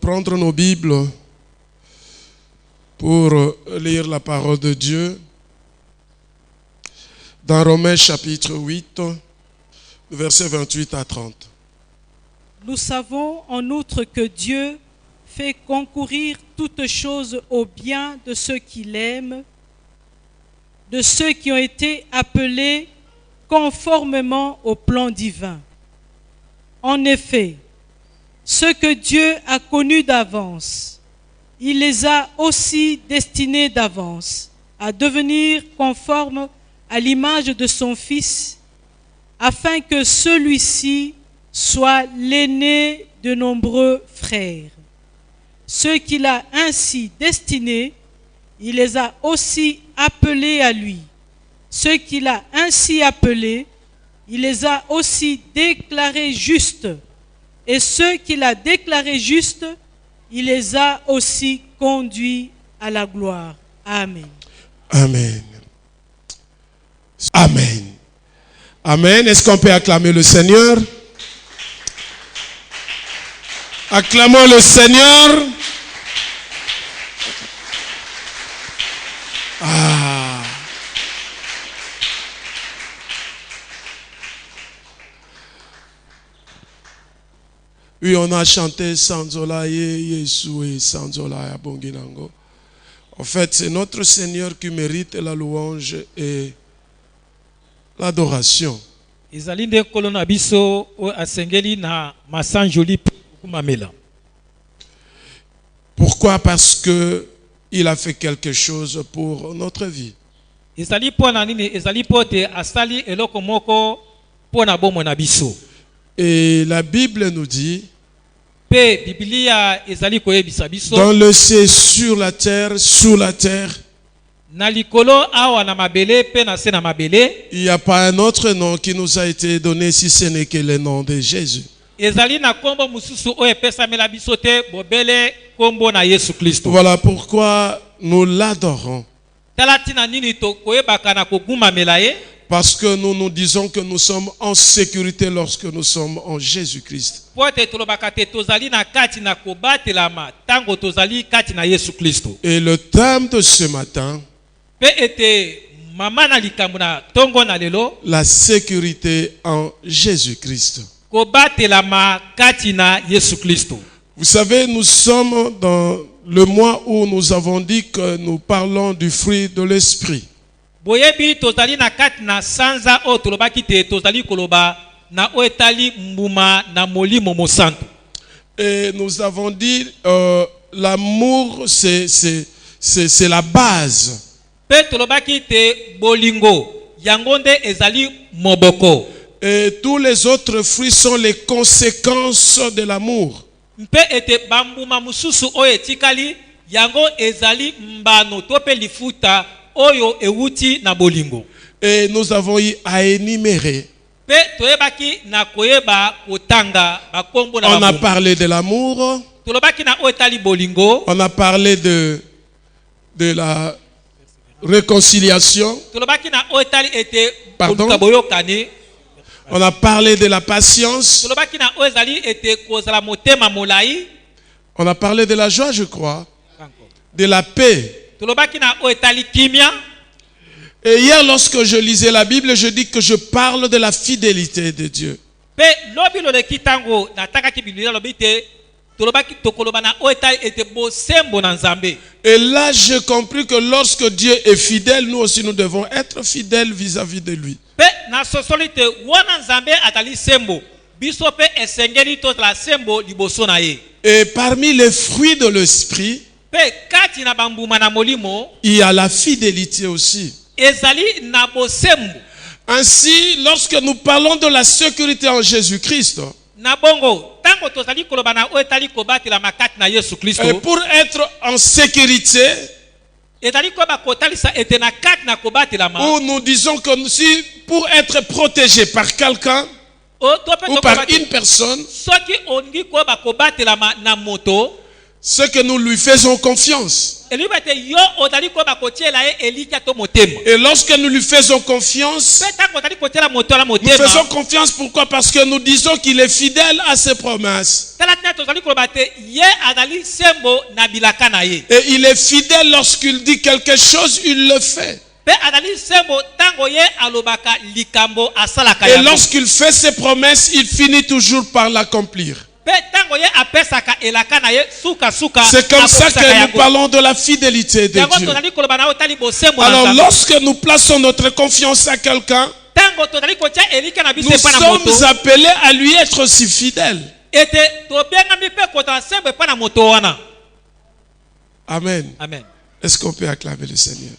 prendre nos Bibles pour lire la parole de Dieu dans Romains chapitre 8, versets 28 à 30. Nous savons en outre que Dieu fait concourir toutes choses au bien de ceux qui l'aiment, de ceux qui ont été appelés conformément au plan divin. En effet, ceux que Dieu a connus d'avance, il les a aussi destinés d'avance à devenir conformes à l'image de son Fils, afin que celui-ci soit l'aîné de nombreux frères. Ceux qu'il a ainsi destinés, il les a aussi appelés à lui. Ceux qu'il a ainsi appelés, il les a aussi déclarés justes. Et ceux qu'il a déclarés justes, il les a aussi conduits à la gloire. Amen. Amen. Amen. Amen. Est-ce qu'on peut acclamer le Seigneur? Acclamons le Seigneur. Ah. Oui, on a chanté Sanzola Yesu et Sanzola Bonginango. En fait, c'est notre Seigneur qui mérite la louange et l'adoration. Pourquoi? Parce que il a fait quelque chose pour notre vie. Et la Bible nous dit, dans le ciel, sur la terre, sous la terre, il n'y a pas un autre nom qui nous a été donné si ce n'est que le nom de Jésus. Voilà pourquoi nous l'adorons. Parce que nous nous disons que nous sommes en sécurité lorsque nous sommes en Jésus-Christ. Et le thème de ce matin, la sécurité en Jésus-Christ. Vous savez, nous sommes dans le mois où nous avons dit que nous parlons du fruit de l'esprit. Et nous avons dit l'amour c'est la base. Et tous les autres fruits sont les conséquences de l'amour. Et nous avons eu à énumérer. On a parlé de l'amour. On a parlé de la réconciliation. Pardon. On a parlé de la patience. On a parlé de la joie, je crois. De la paix. Et hier, lorsque je lisais la Bible, je dis que je parle de la fidélité de Dieu. Et là, j'ai compris que lorsque Dieu est fidèle, nous aussi nous devons être fidèles vis-à-vis de lui. Et parmi les fruits de l'esprit, il y a la fidélité aussi. Ainsi, lorsque nous parlons de la sécurité en Jésus-Christ, et pour être en sécurité, où nous disons que si pour être protégé par quelqu'un ou par une personne, c'est que nous lui faisons confiance. elobi te yo ozali koyeba kotiela ye elikya to motema. Et lorsque nous lui faisons confiance, Mpe ntango ozali kotiela moto ala nous faisons motema. confiance. Pourquoi? Parce que nous disons qu'il est fidèle à ses promesses. Tala tina tozali koloba te ye azali sembo na bilaka na ye. Et il est fidèle lorsqu'il dit quelque chose, il le fait. Mpe azali sembo ntango ye alobaka likambo asalaka Et yango. lorsqu'il fait ses promesses, il finit toujours par l'accomplir. Mpe ntango ye apesaka elaka na ye suka. C'est comme ça akokisaka que nous yango. parlons de la fidélité de Yango Dieu. tozali koloba na otali bosembo na Alors Nzambe. lorsque nous plaçons notre confiance à quelqu'un, Ntango tozali kotia elika na biso nous epa na moto. sommes appelés à lui être aussi fidèles. Ete tobengami mpe kozala sembo epa na moto wana. Amen. Amen. Est-ce qu'on peut acclamer le Seigneur?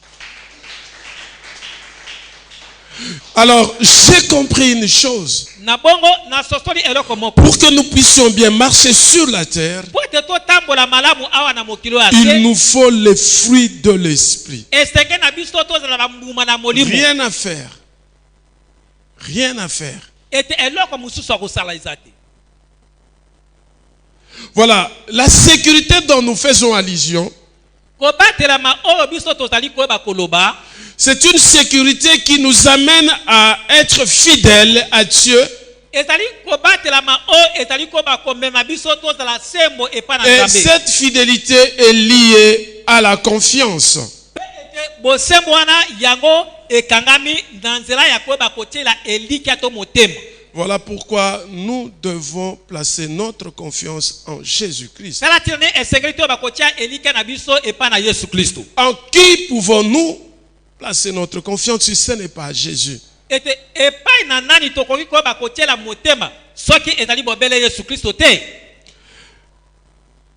Alors, j'ai compris une chose. Na bongo na sosoli eloko moko. Pour que nous puissions bien marcher sur la terre, Po ete totambola malamu awa na mokili oyo il ase. nous faut les fruits de l'esprit. Esenge na biso tozala bambuma na molimo. Rien à faire. Rien à faire. Ete eloko mosusu akosala eza te. Voilà, la sécurité dont nous faisons allusion, Kobatelama oyo biso tozali koyeba koloba. c'est une sécurité qui nous amène à être fidèles à Dieu. Ezali kobatelama oyo ezali koyeba komema biso tozala sembo epa na Et Nzambe. cette fidélité est liée à la confiance. Pe ete bosembo wana yango ekangami na nzela ya koyeba kotiela elikya to motema. Voilà pourquoi nous devons placer notre confiance en Jésus-Christ. Tala tina ne esengeli to bakotia elikya na biso epa na Yesu Kristo. En qui pouvons-nous placer notre confiance si ce n'est pas Jésus? Ete epai na nani tokoki koyeba kotiela motema soki ezali bobele Yesu Kristo te.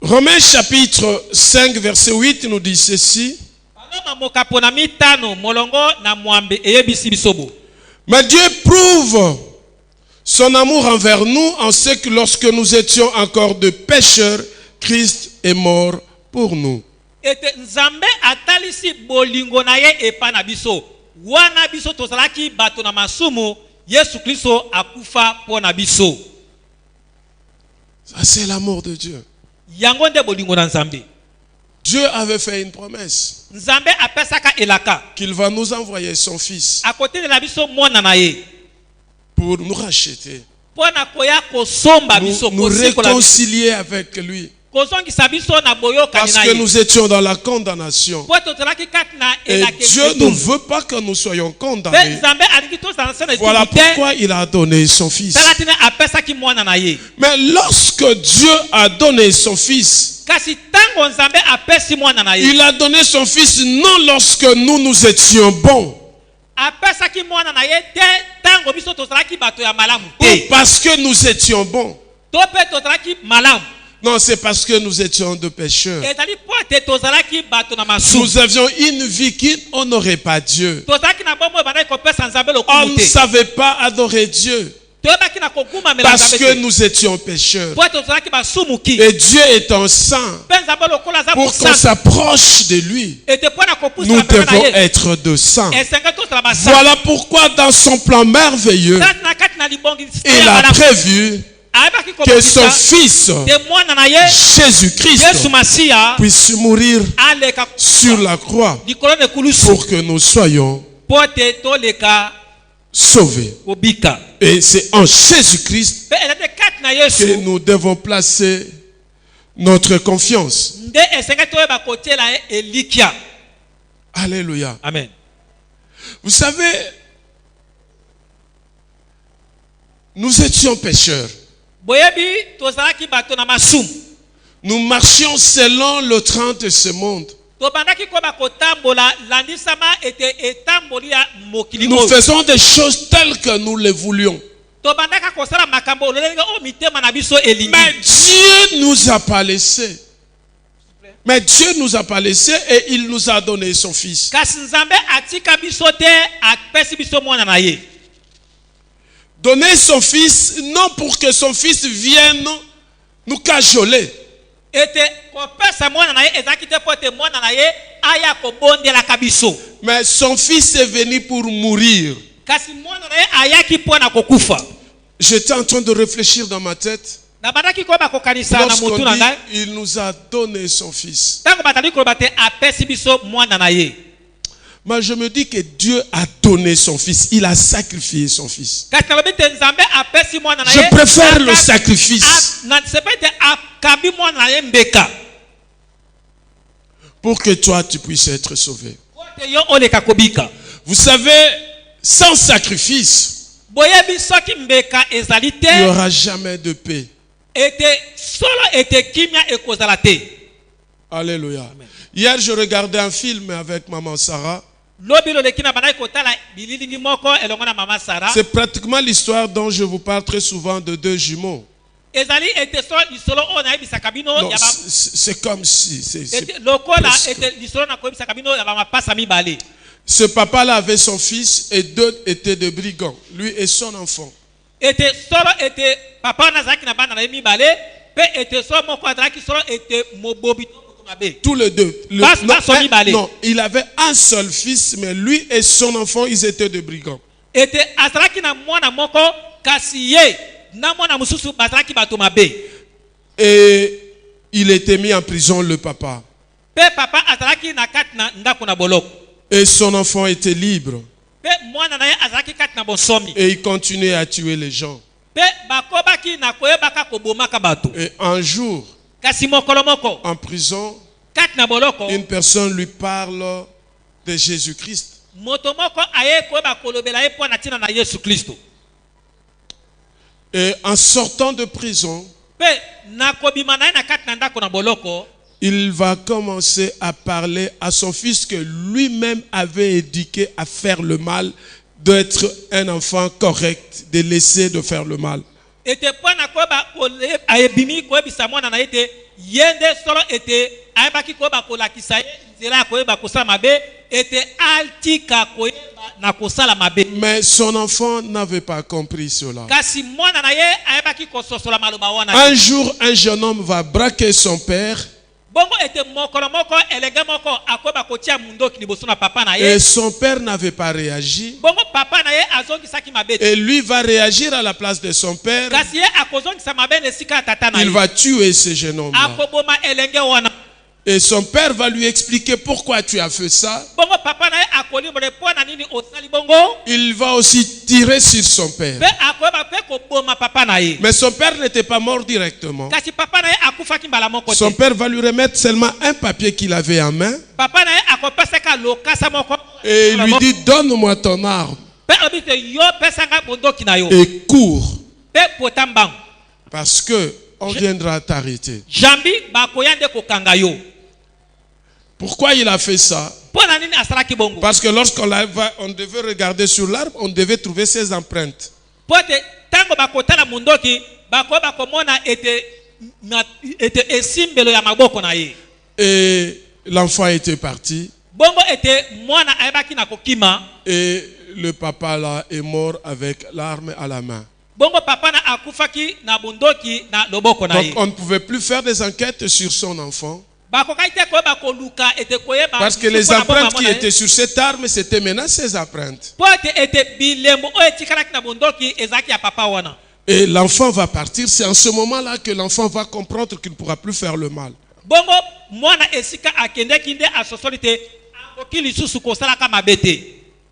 Romains chapitre 5 verset 8 nous dit ceci. Paloma mokapo na mitano molongo na mwambe eyebisi bisobo. Mais Dieu prouve son amour envers nous en ce que lorsque nous étions encore de pécheurs, Christ est mort pour nous. Ete Nzambe atalisi bolingo na ye epa na biso. Wana biso tozalaki bato na masumu, Yesu Kristo akufa po na biso. Ça c'est l'amour de Dieu. Yango nde bolingo na Nzambe. Dieu avait fait une promesse Nzambe apesaka elaka. qu'il va nous envoyer son fils Akotelela biso mwana na ye. pour nous racheter, Pona koya kosomba biso nous kosikola biso. réconcilier avec lui. Kozongisa biso na boyokani Parce na que ye. nous étions dans la condamnation. Po tozalaki kati na Et elake Dieu ne etumbu. veut pas que nous soyons Pe condamnés. Nzambe alingi tozala na se na Voilà etumbu te. pourquoi il a donné son fils. Tala tina apesaki mwana na ye. Mais lorsque Dieu a donné son fils, Kasi tango Nzambe apesi mwana na ye. il a donné son fils non lorsque nous étions bons, Apesaki mwana na ye te tango biso tozalaki bato ya malamu ou te. parce que nous étions bons. To pe tozalaki malamu. Non, c'est parce que nous étions de pécheurs. Ezali po te tozalaki bato na masumu. Nous avions une vie qui n'honorait pas Dieu. Tozalaki na bomoi bandaki kopesa Nzambe On lokumu ne te. savait pas adorer Dieu Toyebaki na kogumamela parce Nzambe que te. nous étions pécheurs. Po tozalaki basumuki. Et Dieu étant saint, Pe Nzambe lokola aza pour qu'on kosala. s'approche de lui, Ete po na kopusa nous na pema na devons ye. être de saints. Esenge tozala basala. Voilà pourquoi dans son plan merveilleux, Kati na kati na libongi il a prévu ayebaki que son kobakisa fils, te mwana na ye Jésus-Christ, Yesu Masiya puisse mourir aleka sur la croix likolo na ekulusu pour que nous soyons po te toleka sauvés. kobika. Et c'est en Jésus-Christ Pe eza te kati na que Yesu nous devons placer notre confiance. nde esenge toyeba kotiela ye elikya. Alléluia. Amen. Vous savez, nous étions pécheurs. Boyebi tozalaki bato na masumu. Nous marchions selon le train de ce monde. Tobandaki koyeba kotambola landisama ete etamboli ya mokili Nous oyo. faisons des choses telles que nous les voulions. Tobandaka kosala makambo lolenge o mitema na biso elingi. Mais Dieu nous a pas laissés. Mais Dieu nous a pas laissés et il nous a donné son fils. Kasi Nzambe atika biso te apesi biso mwana na ye. Donner son fils, non pour que son fils vienne nous cajoler. Ete kopesa mwana na ye ezaki te po te mwana na ye aya kobondelaka biso. Mais son fils est venu pour mourir. Kasi mwana na ye ayaki po na kokufa. J'étais en train de réfléchir dans ma tête. na bandaki koyeba kokanisa na Lorsqu'on mutu na dit ngai il nous a donné son fils. ntango batali koloba te apesi biso mwana na ye Mais je me dis que Dieu a donné son fils. Il a sacrifié son fils. kasi nalobi te nzambe apesi mwana na Je ye préfère le sacrifice sepe ete akabi mwana na ye mbeka pour que toi tu puisses être sauvé. po ete yo oleka kobika. Vous savez, sans sacrifice, boyebi soki mbeka ezali il n'y te aura jamais de paix. ete solo ete kimia ekozala te. Alléluia. Hier, je regardais un film avec maman Sarah. lobi loleki na bandaki kotala bililingi moko elongo na mama Sara. C'est pratiquement l'histoire dont je vous parle très souvent de deux jumeaux. ezali ete so lisolo oyo nayebisaka bino Non, ya c'est comme si... lokola presque. ete lisolo nakoyebisaka bino ya bamapasa mibale. Ce papa-là avait son fils et deux étaient des brigands, lui et son enfant. ete solo ete papa wana azalaki na bana na ye mibale mpe ete solo moko azalaki solo ete mobobi to moto mabe. Tous les deux. Non, il avait un seul fils, mais lui et son enfant, ils étaient des brigands. ete azalaki na mwana moko kasi ye na mwana mosusu bazalaki bato mabe. Et il était mis en prison, le papa. mpe papa azalaki na kati na ndako na boloko Et son enfant était libre. mpe mwana na ye azalaki kati na bonsomi Et il continuait à tuer les gens. mpe bakobaki na koyebaka kobomaka bato. Et un jour, kasi mokolo moko en prison, kati na boloko une personne lui parle de Jésus-Christ. moto moko aye koyeba kolobela ye mpo na ntina na yesu kristo. Et en sortant de prison, mpe na kobima na ye na kati na ndako na boloko il va commencer à parler à son fils que lui-même avait éduqué à faire le mal, d'être un enfant correct, de laisser de faire le mal. ete mpo na koyeba ayebimi koyebisa mwana na ye te ye nde solo ete ayebaki koyeba kolakisa ye nzela ya koyeba kosala mabe ete atika koyeba na kosala mabe. Mais son enfant n'avait pas compris cela. kasi mwana na ye ayebaki kososola maloba wana. Un jour, un jeune homme va braquer son père bongo ete mokolo moko elenge moko akoyeba kotia mundoki liboso na papa na ye et son père n'avait pas réagi. bongo papa na ye azongisaki mabe te Et lui va réagir à la place de son père. kasi ye akozongisa mabe na esika ya tata na Il ye va tuer ce jeune homme-là. akoboma elenge wana. Et son père va lui expliquer pourquoi tu as fait ça. bongo papa na ye akolimbole mpo na nini osali bongo Il va aussi tirer sur son père. mpe akoyeba mpe koboma papa na ye Mais son père n'était pas mort directement. kasi papa na ye akufaki mbala moko Son te. père va lui remettre seulement un papier qu'il avait en main. papa na ye akopesaka lokasa moko Et il lui dit, donne-moi ton arme mpe alobi te yo pesanga bondoki na yo et cours. mpe pota mbangu Parce que on viendra t'arrêter. jambi bakoya nde kokanga yo. Pourquoi il a fait ça? mpo na nini asalaki bongo Parce que lorsqu'on on devait regarder sur l'arbre, on devait trouver ses empreintes. mpo ete ntango bakotala mundoki bakoyeba komona ete esimbelo ya maboko na ye. Et l'enfant était parti. bongo ete mwana ayebaki na kokima Et le papa là est mort avec l'arme à la main. bongo papa na akufaki na bundoki na loboko na Donc ye. on ne pouvait plus faire des enquêtes sur son enfant. bakokaki te koyeba koluka ete koyeba Parce que les empreintes qui étaient sur cette arme, c'était maintenant ses empreintes. mpo ete bilembo oyo etikalaki na bundoki ezalaki ya papa wana. Et l'enfant va partir. C'est en ce moment-là que l'enfant va comprendre qu'il ne pourra plus faire le mal. bongo mwana esika akendeki nde asosoli te akoki lisusu kosalaka mabe te.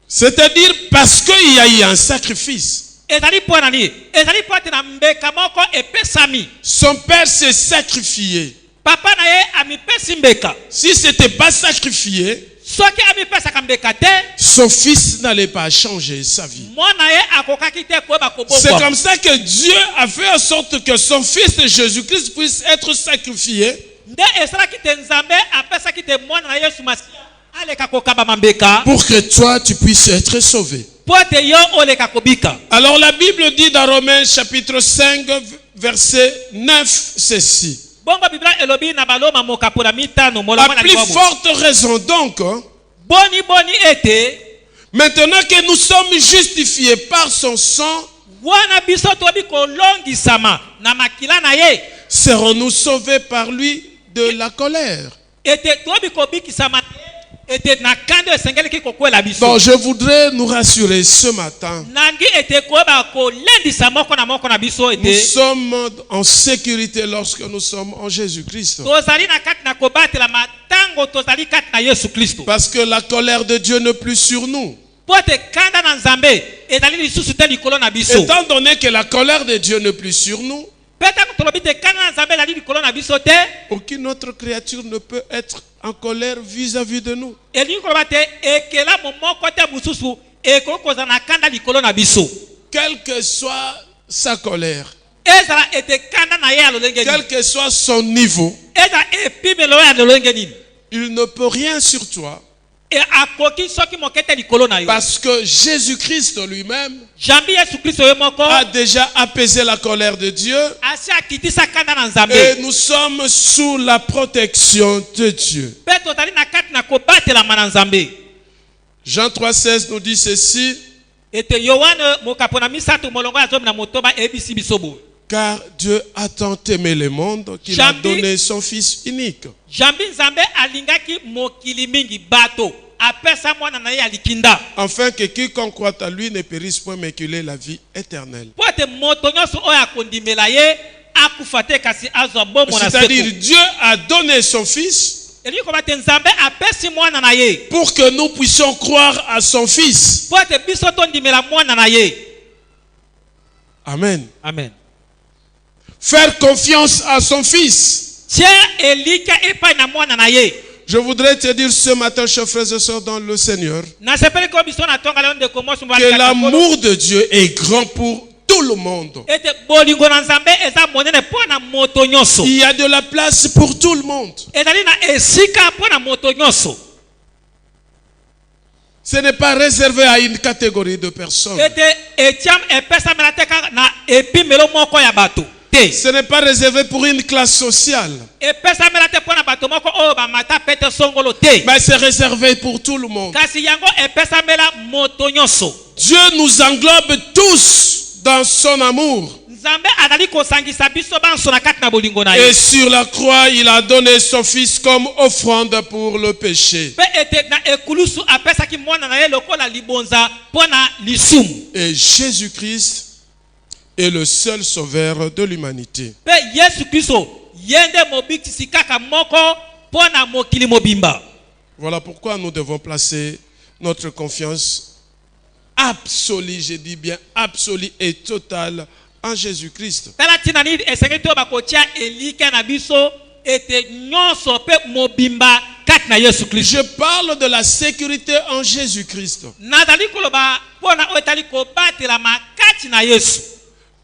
C'est-à-dire parce qu'il y a eu un sacrifice. ezali mpo na nini ezali mpo ete na mbeka moko epesami. Son père s'est sacrifié. papa na ye amipesi mbeka. Si ce n'était pas sacrifié, soki amipesaka mbeka te son fils n'allait pas changer sa vie. mwana ye akokaki te koyeba C'est kobongwa. comme ça que Dieu a fait en sorte que son fils Jésus-Christ puisse être sacrifié nde esalaki te nzambe apesaki te mwana na yesu masiya aleka kokabama mbeka pour que toi tu puisses être sauvé. mpo ete yo oleka kobika. Alors la Bible dit dans Romains chapitre 5 verset 9 ceci. bongo biblia elobi na baloma mokapo na mitano À molongo na plus libobo. forte raison donc, boni ete maintenant que nous sommes justifiés par son sang, wana biso toyebi kolongisama na makila na ye serons-nous sauvés par lui de la colère. ete toyebi kobikisama ete na kanda esengelaki kokwela biso. Donc je voudrais nous rassurer ce matin. Nangi ete koyeba kolendisa moko na biso Nous ete sommes en sécurité lorsque nous sommes en Jésus-Christ. tozali na kati na kobatela matango tozali kati na Yesu Kristo. Parce que la colère de Dieu n'est plus sur nous. Po ete kanda na Nzambe ezali lisusu te likolo na biso. Étant donné que la colère de Dieu n'est plus sur nous, Peut-être tolobi te kanda na Nzambe ezali likolo na biso te. aucune autre créature ne peut être en colère vis-à-vis de nous. Elingi koloba te ekela momoko te mosusu ekoki kozala na kanda likolo na biso. Quelle que soit sa colère, Ezala ete kanda na ye ya lolenge quel nini. que soit son niveau, Ezala epimelo ya lolenge nini. il ne peut rien sur toi. E akoki soki moke te likolo na yo. Parce que Jésus-Christ lui-même Jambi Yesu Kristo ye moko a déjà apaisé la colère de Dieu asi akitisa kanda na Nzambe. et nous sommes sous la protection de Dieu. Pe tozali na kati na kobatelama na Nzambe. Jean 3,16 nous dit ceci: Ete Yohane mokapona misato molongo ya zomi na motoba ebisi biso boye. car Dieu a tant aimé le monde qu'il a donné son Fils unique, Jambi Nzambe alingaki mokili mingi bato apesa mwana na ye ya likinda. afin que quiconque croit à lui ne périsse point mais qu'il ait la vie éternelle. Po ete moto nyonso oyo akondimela ye akufa te kasi azwa bomoi na C'est-à-dire seko. Dieu a donné son Fils Elingi koba te Nzambe apesi mwana na ye pour que nous puissions croire à son Fils. po ete biso tondimela mwana na ye. Amen. Amen. Faire confiance à son Fils. Tia elika epai na mwana na ye. Je voudrais te dire ce matin, chers frères et sœurs dans le Seigneur, Na sepeli ko biso na tonga leo ndeko mosi mbali que kati na kolo. l'amour de Dieu est grand pour tout le monde. Ete bolingo na Nzambe eza monene po na moto nyonso. Il y a de la place pour tout le monde. Ezali na esika po na moto nyonso. Ce n'est pas réservé à une catégorie de personnes. Ete etiam epesa mela te kaka na epimelo moko ya bato te. Ce n'est pas réservé pour une classe sociale. Epesa mela te po na bato moko oyo bamata pete songolo te. Mais c'est réservé pour tout le monde. Kasi yango epesa mela moto nyonso. Dieu nous englobe tous dans son amour. Nzambe azali kosangisa biso banso na kati na bolingo na Et ye. sur la croix, il a donné son Fils comme offrande pour le péché. Pe ete na ekulusu apesaki mwana na ye lokola libonza po na lisumu. Et Jésus-Christ est le seul sauveur de l'humanité. Pe Yesu Kristo yende mobikisi kaka moko po na mokili mobimba. Voilà pourquoi nous devons placer notre confiance absolue, je dis bien absolue et totale en Jésus-Christ. Tala tina nini esengeli to bakotia elika na biso ete nyonso pe mobimba kati na Yesu Kristo. Je parle de la sécurité en Jésus-Christ. Nazali koloba po na oyo etali kobatelama kati na Yesu.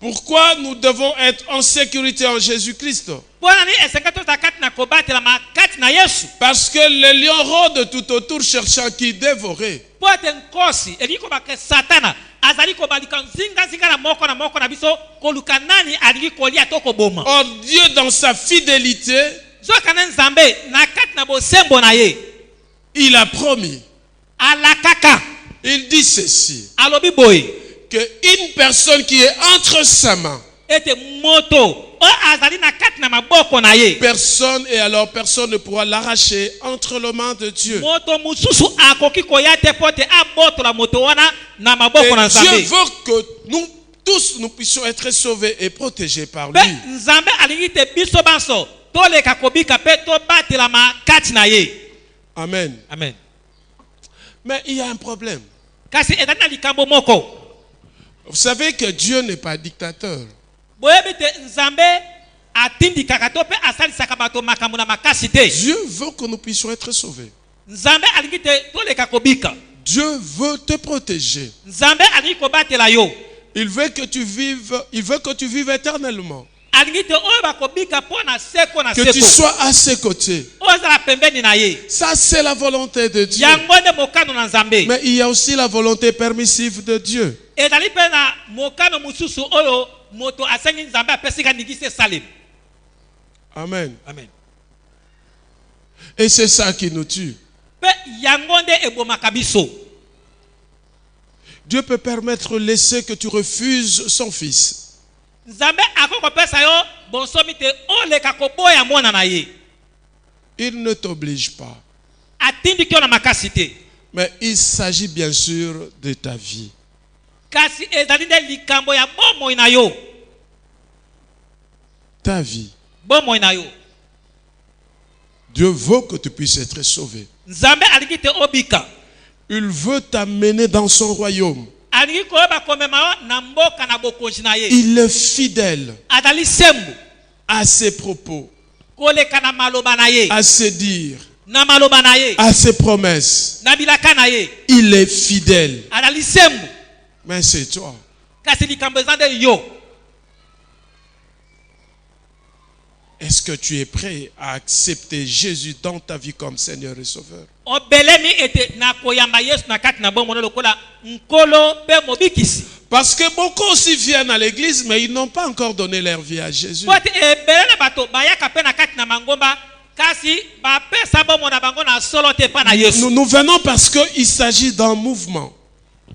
Pourquoi nous devons être en sécurité en Jésus-Christ? Po na nini esengeli to kati na kobatelama kati na Yesu. Parce que les lions rôdent tout autour cherchant qui dévorer. Po ete nkosi elingi kobaka Satana azali kobalika nzinga na moko na biso koluka nani alingi kolia to koboma. Or Dieu dans sa fidélité, Zoka na Nzambe na kati na bosembo na ye il a promis. alakaka Il dit ceci, alobi boye que une personne qui est entre sa main, ete moto oyo azali na kati na maboko na ye personne ne pourra l'arracher entre les mains de Dieu. moto mosusu akoki koya te po te abotola moto wana na Et maboko na Dieu Nzambe. veut que nous tous nous puissions être sauvés et protégés par Pe lui. Nzambe alingi te biso banso toleka kobika pe tobatelama kati na ye. Amen. Amen. Mais il y a un problème. Kasi ezali na likambo moko Vous savez que Dieu n'est pas dictateur. boyebi te Nzambe atindikaka to pe asalisaka bato makambo na makasi te. Dieu veut que nous puissions être sauvés. Nzambe alingi te toleka kobika. Dieu veut te protéger. Nzambe alingi kobatela yo. Il veut que tu vives éternellement. Alingi te oyo bakobika po na seko na Que tu seko. sois à ses côtés. Oyo ezala pembeni na ye. Ça, c'est la volonté de Dieu. Yango nde mokano na Nzambe. Mais il y a aussi la volonté permissive de Dieu. Ezali pe na mokano mosusu oyo moto asengi Nzambe apesika ndingisi esalemi. Amen. Amen. Et c'est ça qui nous tue. Pe yango nde ebomaka biso. Dieu peut permettre laisser que tu refuses son Fils. Nzambe akokopesa yo bonsomi te oleka koboya mwana na ye. Il ne t'oblige pas. atindiki yo na makasi te. Mais il s'agit bien sûr de ta vie. Kasi ezali nde likambo ya bomoi na yo. Ta vie. Bomoi na yo. Dieu veut que tu puisses être sauvé. Nzambe alingi te obika. Il veut t'amener dans son royaume. Alingi koyeba komema yo na mboka na bokonzi na ye. Il est fidèle Azali sembu. à ses propos, Koleka na maloba na ye. à ses dires, Na maloba na ye. à ses promesses. Na bilaka na ye. Il est fidèle. Azali sembu. Mais c'est toi. Kasi likambo eza nde yo. Est-ce que tu es prêt à accepter Jésus dans ta vie comme Seigneur et Sauveur? Obelemi ete na koyamba Yesu na kati na bomoi lokola nkolo pe mobikisi. Parce que beaucoup aussi viennent à l'église, mais ils n'ont pas encore donné leur vie à Jésus. Pote ebele bato bayaka pe na kati na mangomba kasi bapesa bomoi na bango na solo te pa na Yesu. Nous venons parce qu'il s'agit d'un mouvement.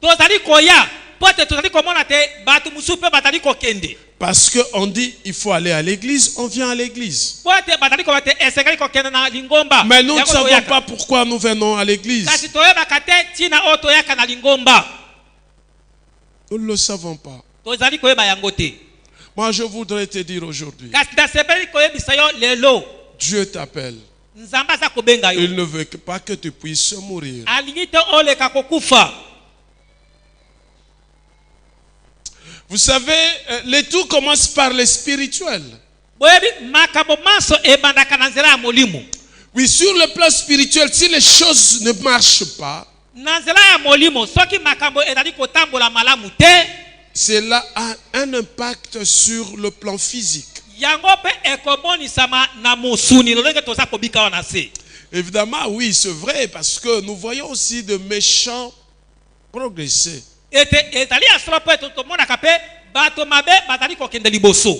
Tozali koya pote tozali komona te bato musu pe batali kokende. Parce qu'on dit il faut aller à l'église, on vient à l'église. Pote batali ko bate esekali kokende na lingomba. Mais nous ne Yako savons toyaka. pas pourquoi nous venons à l'église. Kasi toyebaka te tina oyo toyaka na lingomba. Nous ne le savons pas. Tozali koyeba yango te. Moi, je voudrais te dire aujourd'hui, Kasi nasepeli koyebisa yo lelo. Dieu t'appelle. Nzambe aza kobenga yo. Il ne veut pas que tu puisses mourir. Alingi te oleka kokufa. Vous savez, les tout commence par le spirituel. Boyebi makambo manso ebandaka na nzela ya molimo. Oui, sur le plan spirituel, si les choses ne marchent pas, Na nzela ya molimo soki makambo ezali kotambola malamu te, cela a un impact sur le plan physique. yango pe ekobonisama na mosuni lolenge toza kobika wana se. Évidemment, oui, c'est vrai, parce que nous voyons aussi de méchants progresser. Ete ezali ya solo pe tomonaka pe bato mabe bazali kokende liboso.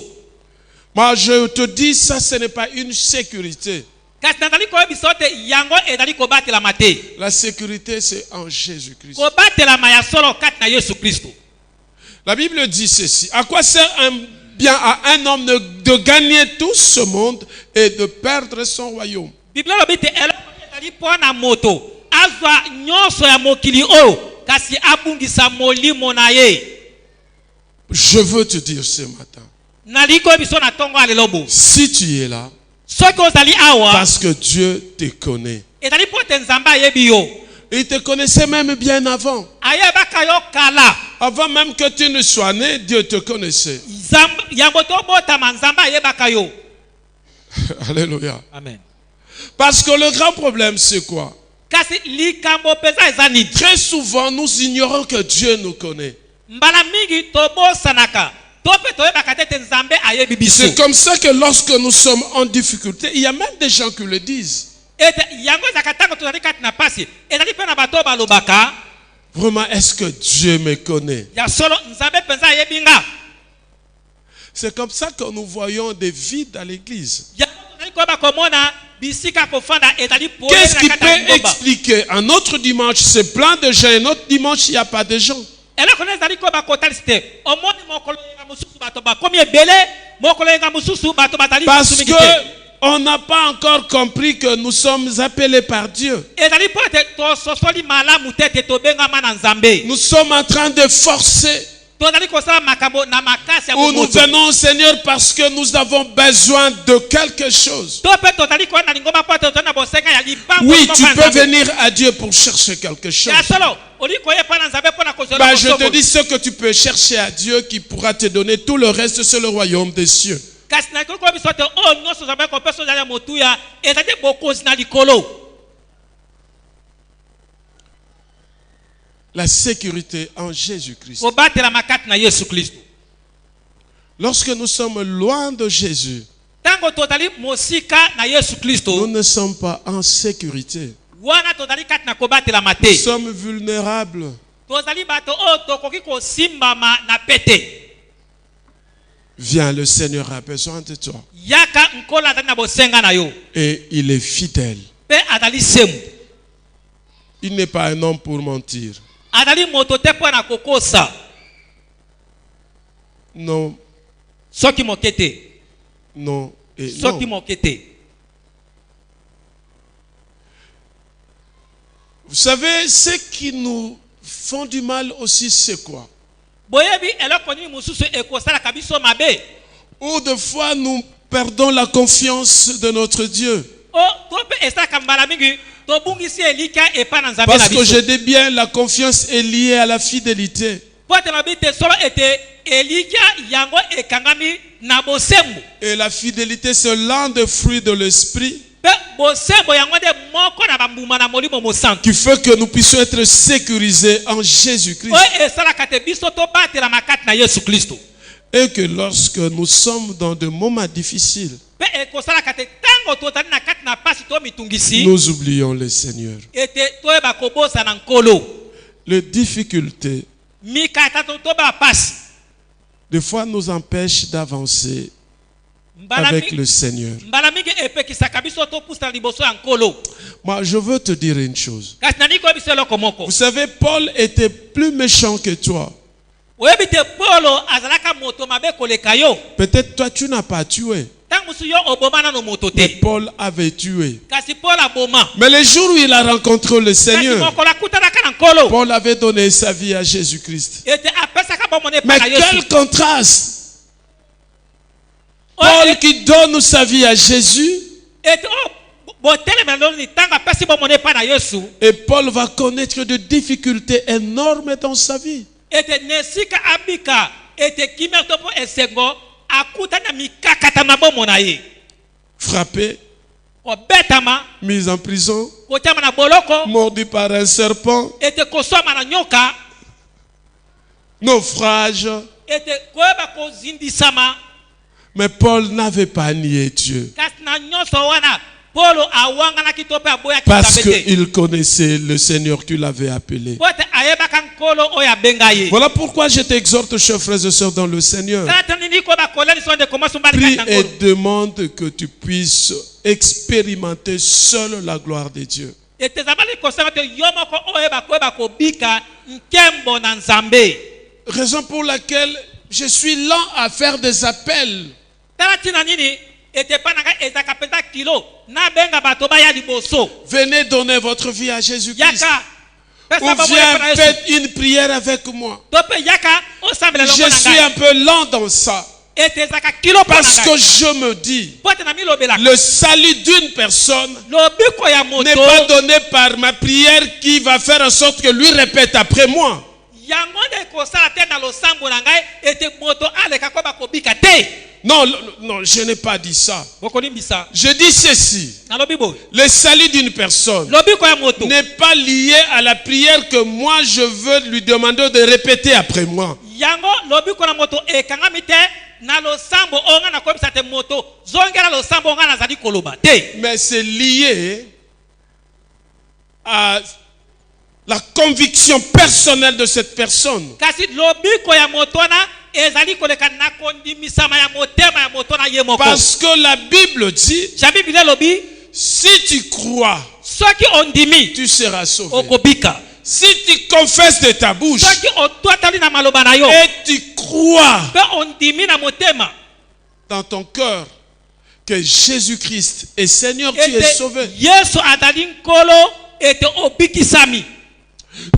Moi, je te dis, ça, ce n'est pas une sécurité. Kasi nazali koyebisa te yango ezali kobatelama te. La sécurité, c'est en Jésus-Christ. Kobatelama ya solo kati na Yesu Kristo. La Bible dit ceci. À quoi sert un bien à un homme de gagner tout ce monde et de perdre son royaume? Biblia lobi te eloko ezali mpona moto azwa nyonso ya mokili oyo kasi abungisa molimo na ye. Je veux te dire ce matin, Nali koyebiso na tongo ya lelo bo. si tu es là, Soki ozali awa parce que Dieu te connaît. ezali mpo te Nzambe ayebi yo. Il te connaissait même bien avant. Ayebaka yo kala. Avant même que tu ne sois né, Dieu te connaissait. Yango tobotama Nzambe ayebaka yo. Alléluia. Amen. Parce que le grand problème, c'est quoi? Kasi likambo peza eza nini? Très souvent, nous ignorons que Dieu nous connaît. Mbala mingi tobosanaka. Tope toyebaka te Nzambe ayebi biso. C'est comme ça que lorsque nous sommes en difficulté, il y a même des gens qui le disent. Ete yango ezaka tango tozali kati na pasi. Ezali pe na bato balobaka. Vraiment, est-ce que Dieu me connaît? Ya solo Nzambe penza ayebi nga. C'est comme ça que nous voyons des vides à l'église. Yango tozali koyeba komona bisika kofanda ezali poe Qu'est-ce qui na kati ya peut lingomba. expliquer? Un autre dimanche, c'est plein de gens. Un autre dimanche, il n'y a pas de gens. eloko nde ezali koyeba kotalisi te omoni mokolo yenga mosusu bato bakomi ebele mokolo yenga mosusu bato batali Parce mosusu mingi te. qu'on n'a pas encore compris que nous sommes appelés par Dieu. ezali mpo ete tososoli malamu te ete tobengama na Nzambe. Nous sommes en train de forcer. Tozali kosala makambo na makasi ya Où nous bomoto. venons au Seigneur parce que nous avons besoin de quelque chose. To mpe tozali koya na lingomba mpo ete tozali na bosenga ya libango Oui, moko tu ya peux Nzambe. venir à Dieu pour chercher quelque chose. Ya solo oli koya epai na Nzambe mpo na kozela Bah, je te bosobo. dis ce que tu peux chercher à Dieu qui pourra te donner tout le reste, c'est le royaume des cieux. kasi na kokoya biso te oyo nyonso Nzambe kopesa ozali ya motuya ezali te bokonzi na likolo. La sécurité en Jésus-Christ. Kobatelama kati na Yesu Kristo. Lorsque nous sommes loin de Jésus, Tango tozali mosika na Yesu nous Kristo ne sommes pas en sécurité. wana tozali kati na kobatelama Nous te. sommes vulnérables. Tozali bato oyo tokoki kosimbama na pete. Viens, le Seigneur a besoin de toi. Yaka nkola azali na bosenga na yo. Et il est fidèle. Pe azali semu. Il n'est pas un homme pour mentir. Azali moto te mpo na kokosa. Non, Soki moke te. non et Soki non. moke te. Vous savez, ce qui nous font du mal aussi, c'est quoi? boyebi eloko nini mosusu ekosalaka biso mabe Ou des fois, nous perdons la confiance de notre Dieu. o to mpe esalaka mbala mingi tobungisi elika epa na nzambe na Parce que biso je dis bien, la confiance est liée à la fidélité. po ete lobi te solo ete elika yango ekangami na bosembo Et la fidélité, c'est l'un des fruits de l'esprit mpe bosembo yango nde moko na bambuma na molimo mosantu qui fait que nous puissions être sécurisés en Jésus-Christ. oyo esalaka te biso tobatelama kati na yesu kristo Et que lorsque nous sommes dans des moments difficiles, mpe ekosalaka te ntango tozali na kati na pasi to mitungisi nous oublions le Seigneur. ete toyeba kobosana nkolo Les difficultés, mikata toba pasi des fois, nous empêchent d'avancer avec le Seigneur. mbala mingi epekisaka biso topusana liboso ya nkolo Moi, je veux te dire une chose. kasi nani koyebisa eloko moko Vous savez, Paul était plus méchant que toi. oyebi te polo azalaka moto mabe koleka yo Peut-être toi, tu n'as pas tué. ntango mosusu yo oboma nano moto Mais te Paul avait tué. kasi polo aboma Mais le jour où il a rencontré le kasi Seigneur, mokolo akutanaka na nkolo Paul avait donné sa vie à Jésus-Christ. ete apesaka bomone Mais epai na yesu quel contraste! Oyo Paul qui donne sa vie à Jésus, ete botelemela lelo ni ntango apesi bomone epai na yesu et Paul va connaître des difficultés énormes dans sa vie. ete nesika abika ete kimia to mpo esengo akutana mikakata na bomo na ye Frappé, kobetama mis en prison, kotiama na boloko mordu par un serpent, ete koswama na nyoka naufrage. ete koyeba kozindisama Mais Paul n'avait pas nié Dieu kasi na nyonso wana polo awanganaki to mpe aboyaki parce nzambe te qu'il connaissait le Seigneur qui l'avait appelé. po ete ayebaka nkolo oyo abenga ye Voilà pourquoi je t'exhorte, chers frères et sœurs, dans le Seigneur. tala te nini koyeba koleliso nde komosi mbali kati Prie na et nkolo demande que tu puisses expérimenter seul la gloire de Dieu. ete ezabali kosenga te yo moko oyeba koyeba kobika nkembo na nzambe Raison pour laquelle je suis lent à faire des appels. tala ntina nini ete epai na ngai ezalaka mpenza kilo nabenga bato baya liboso Venez donner votre vie à Jésus-Christ. yaka Ou pesa bomone viens, epai na yesu faites une prière avec moi. to mpe yaka osambela elongo Je na suis ngai un peu lent dans ça. ete ezalaka kilo mpo na Parce que ngai je me dis, po ete na milobelaka le salut d'une personne lobiko ya n'est moto pas donné par ma prière qui va faire en sorte que lui répète après moi. yango nde ekosala te na losambo na ngai ete moto aleka koyeba kobika te Non, non, je n'ai pas dit ça. bokolimbisa Je dis ceci. nalobi boye Le salut d'une personne lobiko ya moto n'est pas lié à la prière que moi je veux lui demander de répéter après moi. yango lobiko na moto ekangami te na losambo oyo ngai nakoyebisa te moto zongela losambo oyo ngai nazali koloba te Mais c'est lié à la conviction personnelle de cette personne. kasi lobiko ya moto wana ezali koleka na kondimisama ya motema ya moto na ye moko Parce que la Bible dit, ja biblia elobi si tu crois, soki ondimi tu seras sauvé. okobika Si tu confesses de ta bouche soki otwatali na maloba na yo et tu crois mpe ondimi na motema dans ton cœur que Jésus-Christ est Seigneur, tu es ete sauvé. yesu azali nkolo ete obikisami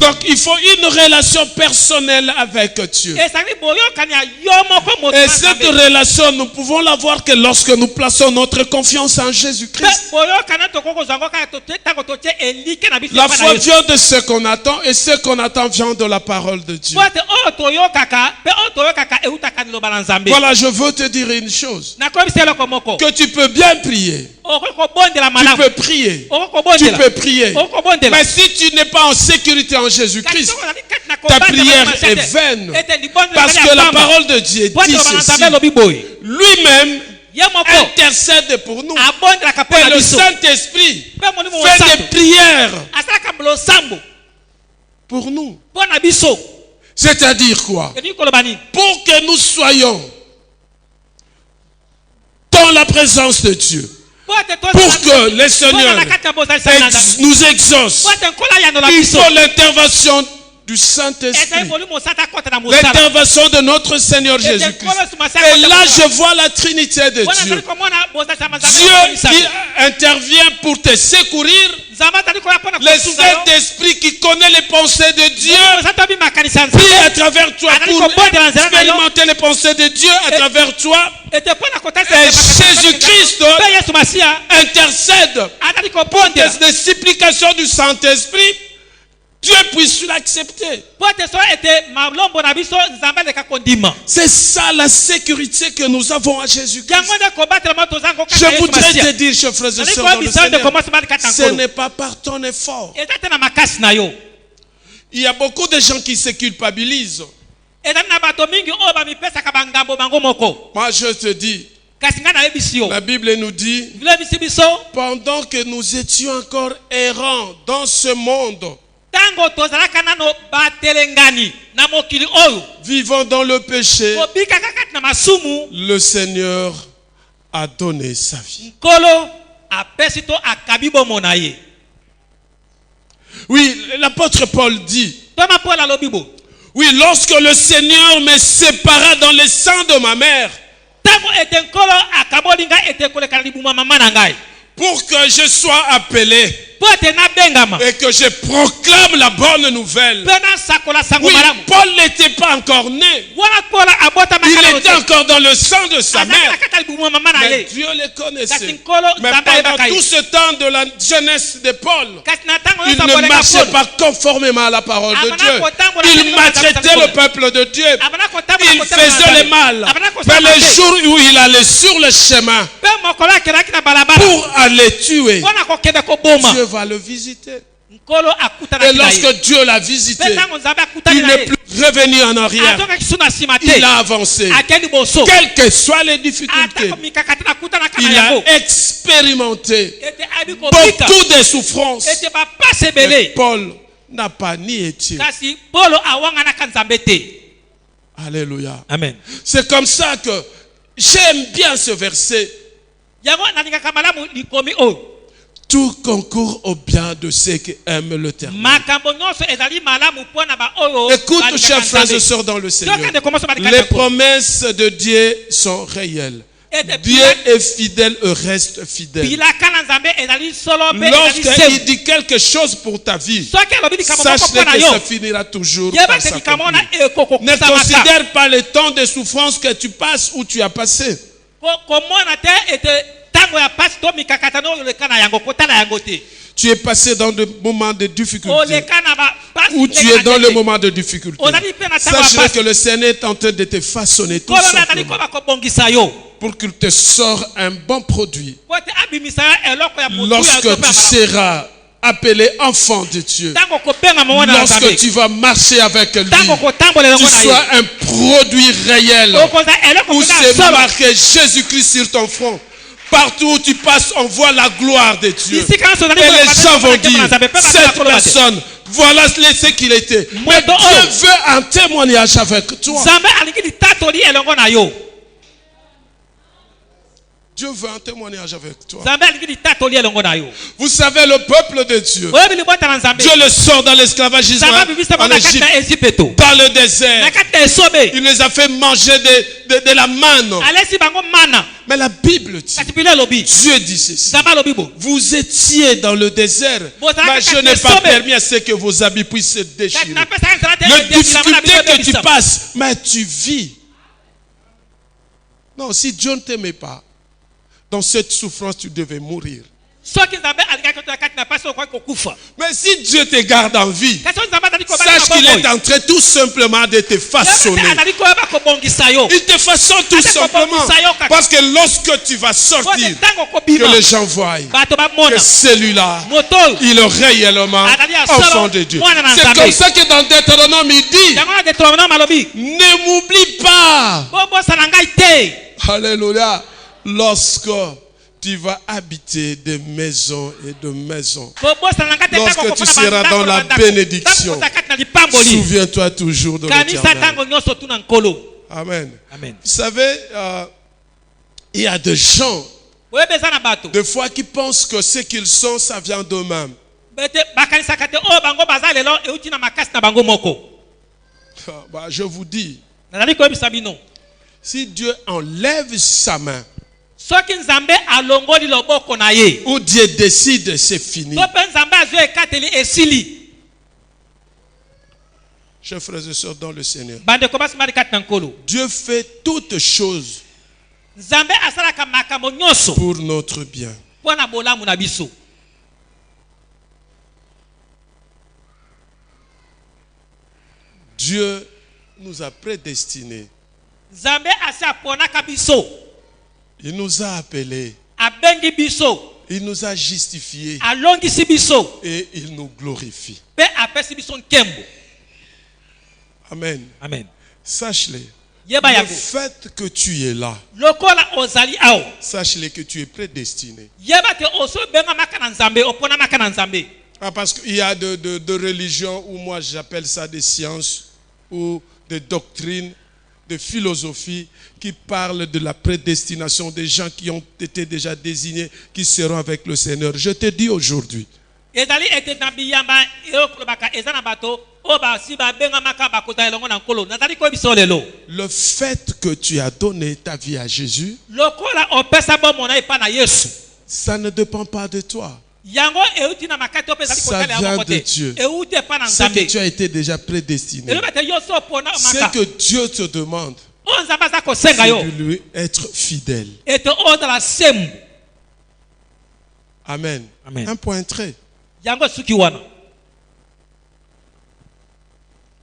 Donc il faut une relation personnelle avec Dieu. ezali boyokani ya yo moko moto Et na cette Nzambe. relation, nous pouvons l'avoir que lorsque nous plaçons notre confiance en Mpe Jésus-Christ. boyokani tokoki kozwa yango kaka ntango totie elike na biso La epai na foi Yesu. vient de ce qu'on attend et ce qu'on attend vient de la parole de Dieu. po ete oyo toyokaka mpe oyo toyokaka eutaka liloba na nzambe Voilà, je veux te dire une chose. nakoyebisa eloko moko Que tu peux bien prier. okoki kobondela Tu malamu peux prier. okoki Tu kobondela peux prier. okoki kobondela Mais si tu n'es pas en sécurité en Kasi Jésus-Christ, soki ozali kati na ta kobanda prière bamasa est te, vaine. ete libondela Parce ezali que ya la pamba. parole de Dieu Po ete dit liloba na ceci. nzambe elobi boye Lui-même ye moko intercède pour nous. abondelaka mpo Et na le biso Saint-Esprit mpe molimo fait mosantu des prières asalaka losambo pour nous. mpo na biso C'est-à-dire quoi? elingi koloba nini Pour que nous soyons dans la présence de Dieu. po ete Pour que le Seigneur na kati ya bozalisami na nzambe nous exauce. po ete nkolo ayandola Il biso faut l'intervention du ezali Saint-Esprit. molimo mosantu akota na mosala L'intervention de notre Seigneur Jésus-Christ. Et là, je vois la Trinité de wana azali Dieu. komona bozalisama Dieu qui intervient pour te secourir nzambe azali koya mpona Le kosunga yo. Saint-Esprit qui connaît les pensées de Dieu oza tobi makanisi ya prie à nzambe travers toi azali pour kobondela nzela na yo expérimenter les pensées de Dieu à travers toi. ete mpona Et Jésus-Christ mpe yesu masiya intercède azali kobondela des supplications du Saint-Esprit. Dieu puisse l'accepter. po ete so ete malombo na biso nzambe aleka kondima. C'est ça la sécurité que nous avons à Jésus-Christ. yango nde kobatela mo toza ngo kaka Je yesu voudrais te masiya dire, chers frères et azali sœurs, dans le koyebisa yo nde Seigneur, komosi mali kata ce nkolo n'est pas par ton effort. eza te na makasi na yo. Il y a beaucoup de gens qui se culpabilisent. ezali na bato mingi oyo bamipesaka bangambo bango moko. Moi, je te dis, kasi ngai nayebisi yo la Bible nous dit, vilebisi biso pendant que nous étions encore errants dans ce monde, ntango tozalaka nano batelengani na mokili oyo vivant dans le péché, kobikaka kati na masumu le Seigneur a donné sa vie. nkolo apesi to akabi bomo na ye. Oui, l'apôtre Paul dit, toma paul alobi bo oui, lorsque le Seigneur me sépara dans le sang de ma mère, ntango ete nkolo akaboli ngai ete koleka na libuma mama na ngai pour que je sois appelé po ete nabengama et que je proclame la bonne nouvelle. mpe nasakola sango Oui, malamu. Paul n'était pas encore né. wana paul abotamaka Il nano était te encore dans le sang de sa azalaki na mère. kati ya libuma mama na Mais ye Dieu les kasi connaissait. nkolo Mais nzambe pendant ayebaka tout ye ce temps de la jeunesse de Paul, kasi na ntango il nyonso ne aboleka marchait paul pas conformément à la parole de Abana Dieu. kotambola Il ndenge maltraitait bazalaki le peuple de Dieu. abana kotambola Il kotambola faisait na le mal. abana Mais kosala le mabe. jour où il allait sur le chemin mpe mokolo akelaki na balabala pour aller tuer, mpona kokende koboma Dieu va le visiter. nkolo Et akutanaki na ye lorsque Dieu l'a mpe visité, ntango nzambe akutani il na n'est ye plus revenu en arrière. azongaki su na nsima Il te a avancé. akendi boso Quelles que soient les difficultés, atako mikakati nakutanaka na il yango a expérimenté ete ayebi kobika beaucoup de souffrances. ete bapasi Mais ebele Paul n'a pas nié Dieu. kasi polo awanganaka nzambe te. Alléluia. Amen. C'est comme ça que j'aime bien ce verset. yango nalingaka malamu likomi oyo Tout concourt au bien de ceux qui aiment l'Éternel. makambo nyonso ezali malamu mpona baoyo Écoute, balingaka chers frères et Nzambe. sœurs dans le Seigneur, Tokende komoso balingaka les yango. promesses de Dieu sont réelles. Ete Dieu est fidèle et reste fidèle. bilaka na nzambe ezali solo mpe ezali Lorsqu'il semu dit quelque chose pour ta vie, soki alobi likambo moko sache mpo na que yo ça finira toujours yeba par te likambo wana s'accomplir. Ne ekokokusamaka considère pas le temps de souffrance que tu passes ou tu as passé. komona te ete ntango ya pasi to mikakatano oyo oleka na yango kotala yango te Tu es passé dans des moments de difficulté. oleka na bapasi Ou tu es dans le moment de difficulté. ozali mpe na ntango ya Sache pasi que le Seigneur est en train de te façonner tout kolo nazali simplement koba kobongisa yo pour qu'il te sorte un bon produit. po ete abimisa yo eloko ya motu ya Lorsque nzambe tu ya malamu. seras appelé enfant de Dieu, ntango kobengama mwana na lorsque nzambe tu vas marcher avec lui, ntango kotambola tu elongo na ye sois un produit réel okoza eloko où mpenza ya c'est solo marqué Jésus-Christ sur ton front. Partout où tu passes, on voit la gloire de Dieu. bisika nyonso ozali Et koyoka les te gens vont komona dire, nzambe mpe cette bakoloba te. personne, voilà ce qu'il était. Mais Moto Dieu oyo. veut un témoignage avec toi. nzambe alingi litatoli elongo na yo Dieu veut un témoignage avec toi. nzambe alingi litatoli elongo na yo Vous savez, le peuple de Dieu, oyebi libota na nzambe Dieu le sort dans l'esclavagisme nzambe abimisa en bango na kati Égypte, na ezipeto dans le na désert. kati na esobe Il les a fait manger de la manne. alesi bango mana Mais la Bible dit, kasi bino elobi Dieu dit ceci. nzambe alobi bo Vous étiez dans le désert, mais je n'ai pas permis à ce que vos habits puissent se kasi déchirer. napesaka nzala te Les ete bilamba na difficultés biso que tu ebebisa passes, mais tu vis. Non, si Dieu ne t'aimait pas, dans cette souffrance, tu devais mourir. soki nzambe alingaki oto na kati na pasi okoki kokufa Mais si Dieu te garde en vie, kasi oyo nzambe azali sache qu'il est en train tout simplement de te façonner. azali koyeba kobongisa yo Il te façonne tout simplement. Parce que lorsque tu vas po sortir, ete ntango que okobima les gens voient bato que bamona celui-là, moto oyo il est réellement enfant de Dieu. C'est comme ça que dans Deutéronome, il dit, yango na deutéronome alobi ne m'oublie pas. bobosana ngai te Alléluia. Lorsque tu vas habiter des maisons et de maisons, bobosana ngai te lorsque tu seras dans la bénédiction, kati na lipamboli souviens-toi toujours de kanisa l'Éternel. ntango nyonso tuna nkolo Amen. amen Vous savez, il y a des gens, boyebi eza na bato des fois, qui pensent que ce qu'ils sont, ça vient d'eux-mêmes. bete bakanisaka te oyo bango baza lelo euti na makasi na bango moko Bah, je vous dis, nazali koyebisa bino si Dieu enlève sa main, soki nzambe alongoli loboko na ye ou Dieu décide, c'est fini. to mpe nzambe azwi ekateli esili. Chers frères et sœurs dans le Seigneur, Bandeko basimali kati na nkolo. Dieu fait toutes choses Nzambe asalaka makambo nyonso pour notre bien. mpo na bolamu na biso. Dieu nous a prédestinés. Nzambe asi aponaka biso. Il nous a appelés. Abengi biso. Il nous a justifiés. Alongisi biso. Et il nous glorifie. Pe apesi biso nkembo. Amen. Amen. Sache-le. Yeba Le yango. fait que tu es là, Lokola ozali awo. sache-le que tu es prédestiné. Yeba te oso benga maka na Nzambe, opona maka na Nzambe. Ah, parce qu'il y a de religions où moi j'appelle ça des sciences ou des doctrines, de philosophie qui parlent de la prédestination des gens qui ont été déjà désignés, qui seront avec le Seigneur. Je te dis aujourd'hui, Ezali ete na biyamba eokolobaka ezana bato oba si ba benga maka bakota elongo na nkolo. Nazali ko biso lelo. le fait que tu as donné ta vie à Jésus, Lokola opesa bomo na epa na Yesu. ça ne dépend pas de toi. Yango euti na makati opesa Ça likotale ya vient mokote. de Dieu. Euti epa na C'est que Nzambe. tu as été déjà prédestiné. Elo bete yo so pona C'est maka. que Dieu te demande, O Nzambe aza kosenga c'est yo. de lui être fidèle. Ete odala sembu. Amen. Amen. Un point très. Yango suki wana.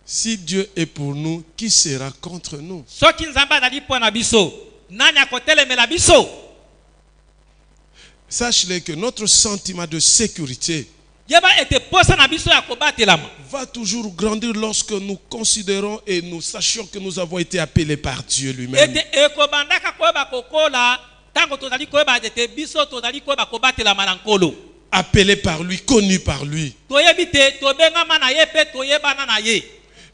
Si Dieu est pour nous, qui sera contre nous? Soki Nzambe azali pona biso. Nani akotelemela biso? Sache-le que notre sentiment de sécurité Yeba ete posa na biso ya kobatelama. va toujours grandir lorsque nous considérons et nous sachions que nous avons été appelés par Dieu lui-même. Ete ekobandaka koyeba kokola tango tozali koyeba ete biso tozali koyeba kobatelama na nkolo. Appelés par lui, connus par lui. Toyebi te tobengama na ye pe toyebana na ye.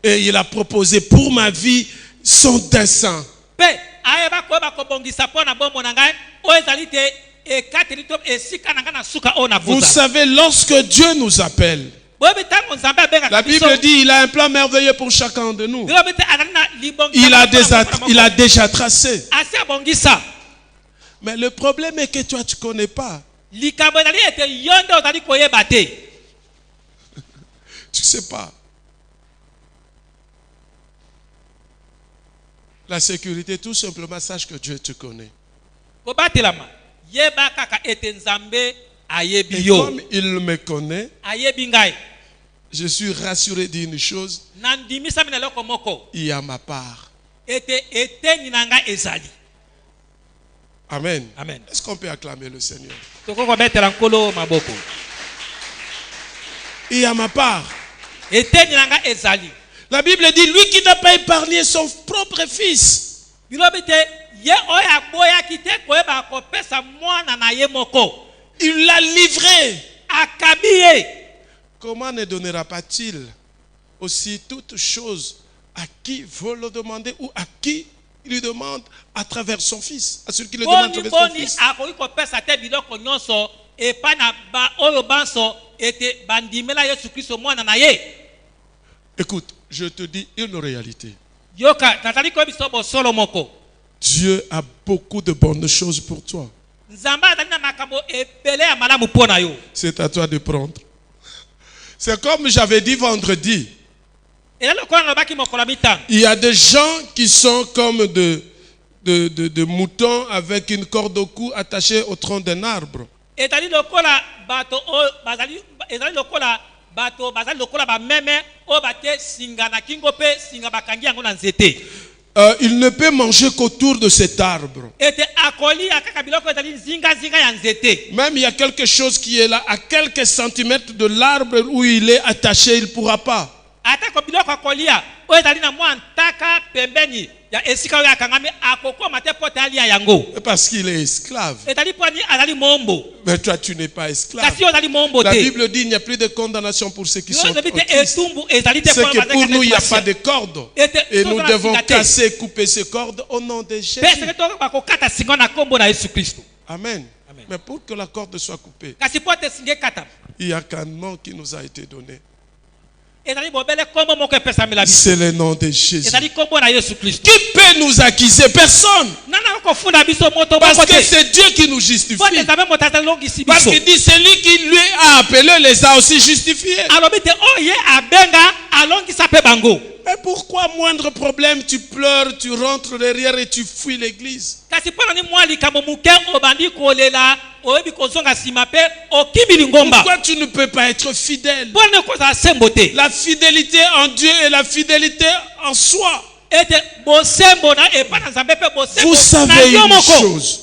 Et il a proposé pour ma vie son dessein. Pe ayeba koyeba kobongisa mpo na bombo na ngai oyo ezali te ekateli to esika na ngai na suka oyo na Vous buza. savez, lorsque Dieu nous appelle, Boyebi tango Nzambe abengaka la biso. Bible dit il a un plan merveilleux pour chacun de nous. Boyebi te azali na libongisa Il a déjà tracé. asi abongisa. Mais le problème est que toi, tu ne connais pas. Likambo ezali ete yo nde ozali koyeba te. Tu ne sais pas. La sécurité, tout simplement, sache que Dieu te connaît. Kobatelama yeba kaka ete Nzambe ayebi Et yo. comme il me connaît, Ayebi ngai. je suis rassuré d'une chose, Nandimisami na eloko moko. il y a ma part. Ete eteni na ngai ezali. Amen. Amen. Est-ce qu'on peut acclamer le Seigneur? Toko kobetela nkolo maboko. Il y a ma part. Eteni na ngai ezali. La Bible dit, lui qui n'a pas épargné son propre fils, Bilobi te ye oyo aboyaki te koyeba kopesa mwana na ye moko. il l'a livré. Akabi ye. Comment ne donnera pas-il aussi toutes choses à qui veut le demander ou à qui il lui demande à travers son fils, à celui qui le demande à Boni travers son boni fils? akoki kopesa te biloko nyonso epai na ba oyo banso ete bandimela Yesu Kristo mwana na ye. Écoute, je te dis une réalité. Yoka nazali koyebiso bosolo moko. Dieu a beaucoup de bonnes choses pour toi. Nzambe azali na makambo ebele ya malamu mpo na yo. C'est à toi de prendre. C'est comme j'avais dit vendredi. Ela lokola nalobaki mokolo ya mitano. Il y a des gens qui sont comme de moutons avec une corde au cou attachée au tronc d'un arbre. Ezali lokola bato oyo bazali ezali lokola bato bazali lokola bameme oyo batie singa na kingo mpe singa bakangi yango na nzete. Il ne peut manger qu'autour de cet arbre. Ete akolia kaka biloko ezali nzinga ya nzete. Même il y a quelque chose qui est là, à quelques centimètres de l'arbre où il est attaché, il ne pourra pas. Atako biloko akolia oyo ezali na mwa ntaka pembeni ya esika oyo akangami akokoma te po te alia yango. Parce qu'il est esclave. Ezali mpo ani azali mombo. Mais toi, tu n'es pas esclave. Kasi oyo azali mombo La te. Bible dit qu'il n'y a plus de condamnation pour ceux qui sont en Yozebi te Christ. etumbu ezali te C'est mpo na que pour bazali nous, il n'y a kati ya pas de cordes. Ete Et nous tozala devons singa te. casser et couper ces cordes au nom de Jésus. Pe seke tokoka kokata singa na kombo na Yesu Kristo. Amen. Amen. Mais pour que la corde soit coupée, Kasi po te singa ekata. il n'y a qu'un nom qui nous a été donné. ezali bobele kombo moko epesamela biso C'est le nom de Jésus. ezali kombo na Yesu Kristo Qui peut nous accuser? Personne. nana kofunda biso moto Parce moko que te c'est Dieu qui nous justifie. po nzambe moto azalongisi Parce biso qu'il dit, celui qui lui a appelé les a aussi justifiés. alobi te oye abenga alongisa mpe bango Mais pourquoi, moindre problème, tu pleures, tu rentres derrière et tu fuis l'église? kasi mpo nani mwa likambo moke obandi kolela oyebi kozonga nsima mpe okimi lingomba Pourquoi tu ne peux pas être fidèle? mpo nani kozala sembo te La fidélité en Dieu et la fidélité en soi. ete bosembo na epai na nzambe mpe bosembo Vous na savez yo une moko chose.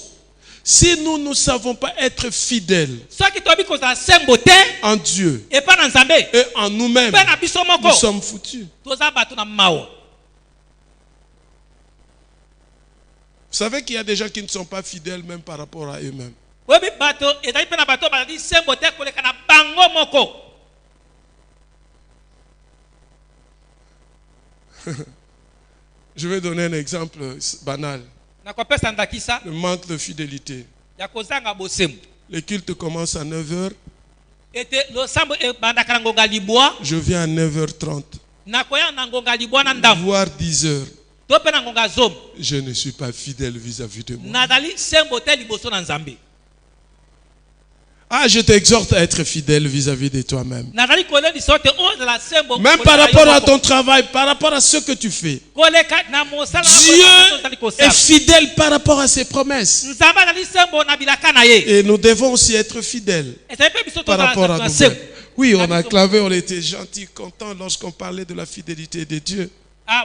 Si nous ne savons pas être fidèles soki toyebi kozala sembo te en Dieu epai na nzambe et en nous-mêmes, mpe na biso moko nous sommes foutus. toza bato na mawa Vous savez qu'il y a des gens qui ne sont pas fidèles même par rapport à eux-mêmes. oyebi bato ezali mpe na bato bazali sembo te koleka na bango moko Je vais donner un exemple banal. nakopesa ndakisa Le manque de fidélité. ya kozanga bosembo Les cultes commencent à 9h. ete losambo ebandaka na ngonga libwa Je viens à 9h30. nakoya na ngonga libwa na ndambo Voire 10h. to mpe na ngonga zomi Je ne suis pas fidèle vis-à-vis de moi. nazali sembo te liboso na nzambe Ah, je t'exhorte à être fidèle vis-à-vis de toi-même. nazali kolelisa te ozala sembo Même par rapport à ton travail, par rapport à ce que tu fais. koleka na mosala Dieu est fidèle par rapport à ses promesses. nzambe azali sembo na bilaka na ye Et nous devons aussi être fidèles ezali mpe biso par rapport à tozala nous-mêmes. sembo Oui, on a clavé, on était gentils, contents lorsqu'on parlait de la fidélité de Dieu.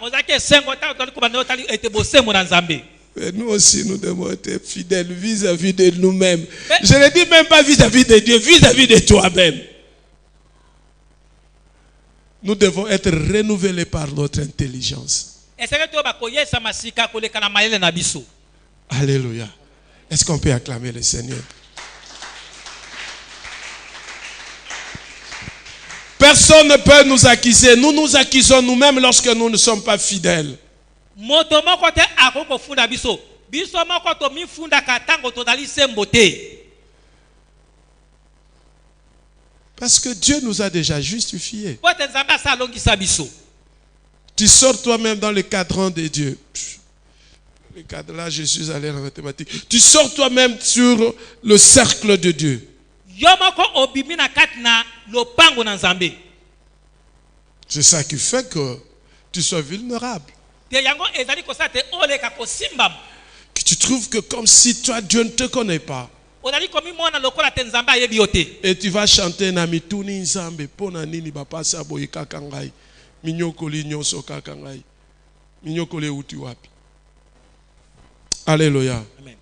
bozalaki esengo ntango tozali kobanda otali ete bosembo na nzambe Mais nous aussi, nous devons être fidèles vis-à-vis de nous-mêmes. Je ne dis même pas vis-à-vis de Dieu, vis-à-vis de toi-même. Nous devons être renouvelés par notre intelligence. esengeli to bakoyesama sika koleka na mayele na biso Alléluia. Est-ce qu'on peut acclamer le Seigneur? Personne ne peut nous accuser. Nous nous accusons nous-mêmes lorsque nous ne sommes pas fidèles. moto moko te akoki kofunda biso biso moko tomifundaka ntango tozali sembo te Parce que Dieu nous a déjà justifiés. po ete nzambe asa alongisa biso Tu sors toi-même dans le cadran de Dieu. Le cadre, là, je suis allé en mathématiques. Tu sors toi-même sur le cercle de Dieu. yo moko obimi na kati na lopango na nzambe C'est ça qui fait que tu sois vulnérable. te yango ezali kosala te oleka kosimbama Que tu trouves que comme si toi, Dieu ne te connaît pas. ozali komimona lokola te nzambe ayebi yo te Et tu vas chanter na mituni nzambe pona nini bapasi aboyi kaka ngai minyokoli nyonso kaka ngai minyokoli euti wapi. Alléluia. Amen.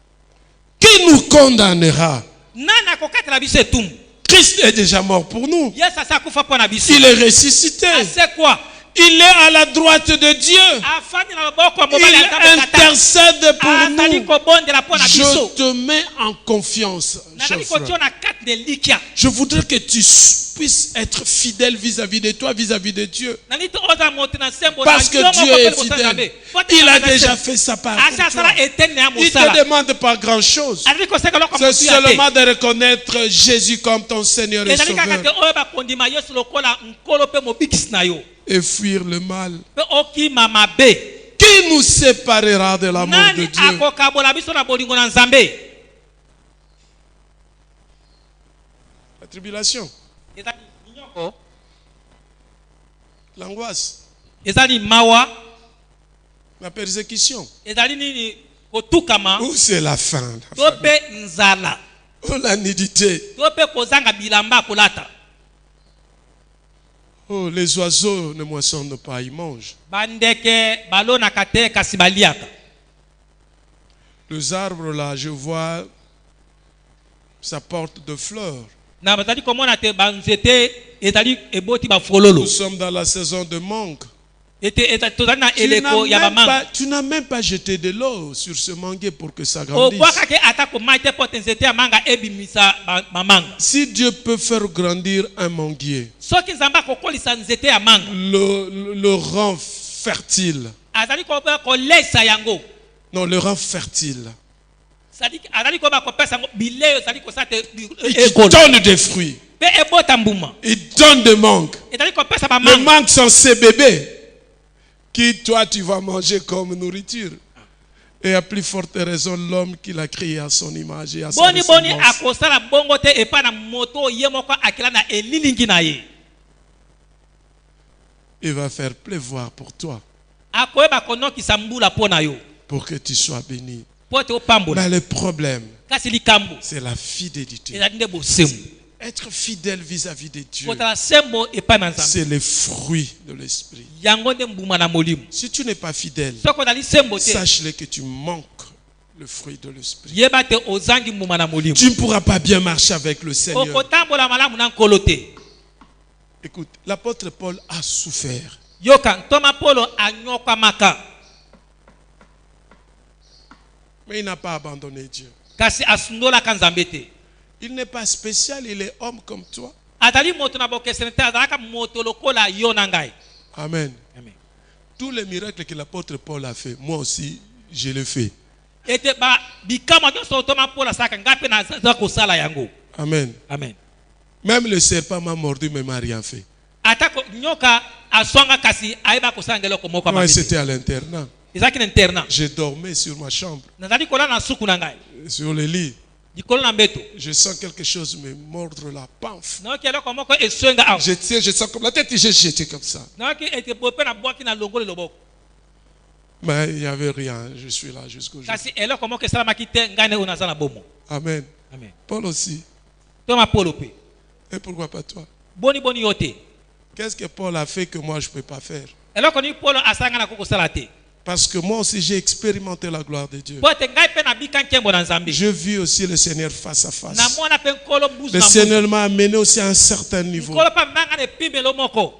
Qui nous condamnera? nani akokatela biso etumbu Christ est déjà mort pour nous. yesu asa akufa mpo na biso Il est ressuscité. ase kwa Il est à la droite de Dieu. afandi na loboko ya mobali ya nzambe Il tata intercède pour azali nous. kobondela mpo na Je biso te mets en confiance, cher nazali frère. kotia na kati de likia Je voudrais que tu puisses être fidèle vis-à-vis de toi, vis-à-vis de Dieu. nani te oza moto na nsembo Parce que na yo Dieu moko est mpe liboso ya fidèle. nzambe Po te Il a nzambe na déjà nsembo. fait sa part asi pour asala toi. eteni na ya Il ne te mosala demande pas grand-chose. azali koseka eloko C'est motu ya te seulement de reconnaître Jésus comme ton Seigneur et ezali kaka te Sauveur oyo bakondima yesu lokola nkolo mpe mobikisi na yo et fuir le mal. mpe okima mabe Qui nous séparera de l'amour de nani Dieu? akokabola biso na bolingo na nzambe La tribulation, ezali minyoko l'angoisse, ezali mawa la persécution. ezali nini kotukama Ou c'est la faim, to mpe nzala ou la nudité. to mpe kozanga bilamba ya kolata Oh, les oiseaux ne moissonnent pas, ils mangent. bandeke balonaka te kasi baliaka Les arbres là, je vois, ça porte de fleurs. na bazali komona te banzete ezali eboti bafololo Nous sommes dans la saison de mangue. tozali na Tu eleko ya bamanga n'as même pas jeté de l'eau sur ce manguier pour que ça grandisse. obwakaki atako mai te po te nzete ya manga ebimisa bamanga Si Dieu peut faire grandir un manguier, soki nzambe akokolisa nzete ya manga le rend fertile. azali kolesa yango Non, le rend fertile. azali koyeba kopesa yango bilei ezali kosala te Et qui ekolo donne des fruits. pe ebota mbuma Il donne des manques. ezali kopesa ba Les manque manques sont ces bébés qui, toi, tu vas manger comme nourriture. Et à plus forte raison, l'homme qui l'a créé à son image et à sa boni ressemblance. akosala bongo te epa na moto ye moko akila na elilingi na ye Il va faire pleuvoir pour toi, akoyeba konokisa mbula mpo na yo pour que tu sois béni. po te opambola Mais le problème, kasi likambo c'est la fidélité. ezali nde bosembo Être fidèle vis-à-vis de Dieu, kotala sembo epa na nzambe c'est le fruit de l'esprit. yango nde mbuma na molimo Si tu n'es pas fidèle, soki ozali sembo te sache-le que tu manques le fruit de l'esprit. yeba te ozangi mbuma na molimo Tu ne pourras pas bien marcher avec le Seigneur. okotambola malamu na nkolo te Écoute, l'apôtre Paul a souffert. yoka ntoma polo anyokwamaka Mais il n'a pas abandonné Dieu. kasi asundolaka nzambe te Il n'est pas spécial, il est homme comme toi. azali moto na bokeseni te azalaka moto lokola yo na ngai Amen. Amen. Tous les miracles que l'apôtre Paul a fait, moi aussi, je les fais. ete bikamwa nyonso otoma polo asalaka ngai mpe naza kosala yango Amen. amen Même le serpent m'a mordu, mais m'a rien fait. atako nyoka aswanga kasi ayeba kosala ngeloko moko Moi, mabe te. c'était à l'internat. ezalaki na internat Je dormais sur ma chambre, nazali kolala na suku na ngai sur le lit. likolo na mbeto Je sens quelque chose me mordre la panse. nayoki eloko moko eswenga awa Je tiens, je sens comme la tête, j'ai jeté comme ça. nayoki ete boye mpe nabwaki na longoli loboko Mais il n'y avait rien. Je suis là jusqu'au jour. kasi eloko moko esalamaki te ngai nde oyo naza na bomo Amen. amen Paul aussi. toma polo mpe Et pourquoi pas toi? boni yo te Qu'est-ce que Paul a fait que moi je ne peux pas faire? eloko nini polo asala ngai na kokosala te Parce que moi aussi j'ai expérimenté la gloire de Dieu. po ete ngai mpe nabika nkembo na nzambe Je vis aussi le Seigneur face à face. namona mpe nkolo mbusu Le na Seigneur m'a amené aussi à un certain niveau. nkolo mpe mbanga na epimelo moko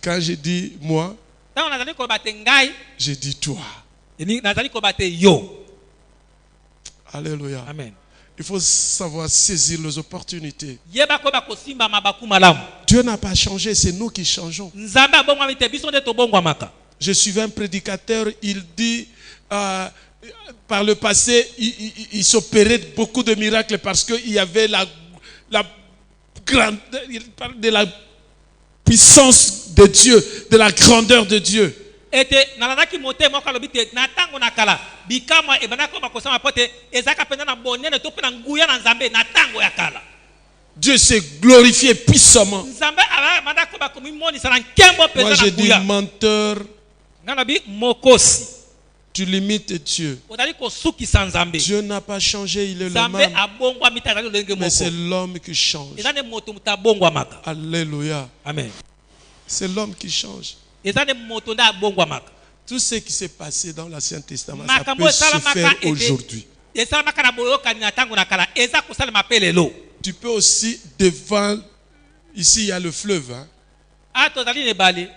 Quand je dis moi, ntango nazali koloba te ngai je dis toi. nazali koloba te yo Alléluia. amen Il faut savoir saisir les opportunités. yeba koyeba kosimba mabaku malamu Dieu n'a pas changé, c'est nous qui changeons. nzambe abongwami te biso nde tobongwamaka Je suivais un prédicateur, il dit, par le passé, il s'opérait beaucoup de miracles parce qu'il y avait la grande, il parle de la puissance de Dieu, de la grandeur de Dieu. ete nalandaki motema moko alobi te na ntango na kala bikamwa ebandaki koyeba kosama po te ezalaka mpenza na bonene to mpe na nguya na nzambe na ntango ya kala Dieu s'est glorifié puissamment. nzambe abandaki koyeba komimonisa na nkembo Moi mpenza je na dis nguya menteur, ngai nabi mokosi tu limites Dieu. ozali kosukisa nzambe Dieu n'a pas changé, il est le nzambe même. abongwami te azali lolenge Mais c'est moko l'homme qui change. eza nde moto moto abongwamaka Alléluia. amen C'est l'homme qui change. eza nde moto nde abongwamaka Tout ce qui s'est passé dans l'Ancien Testament, ça makambo peut se esalamaka faire ete aujourd'hui. esalamaka na boyokani na ntango na kala eza kosalema mpe lelo Tu peux aussi devant, ici il y a le fleuve. Hein. a tozali na ebale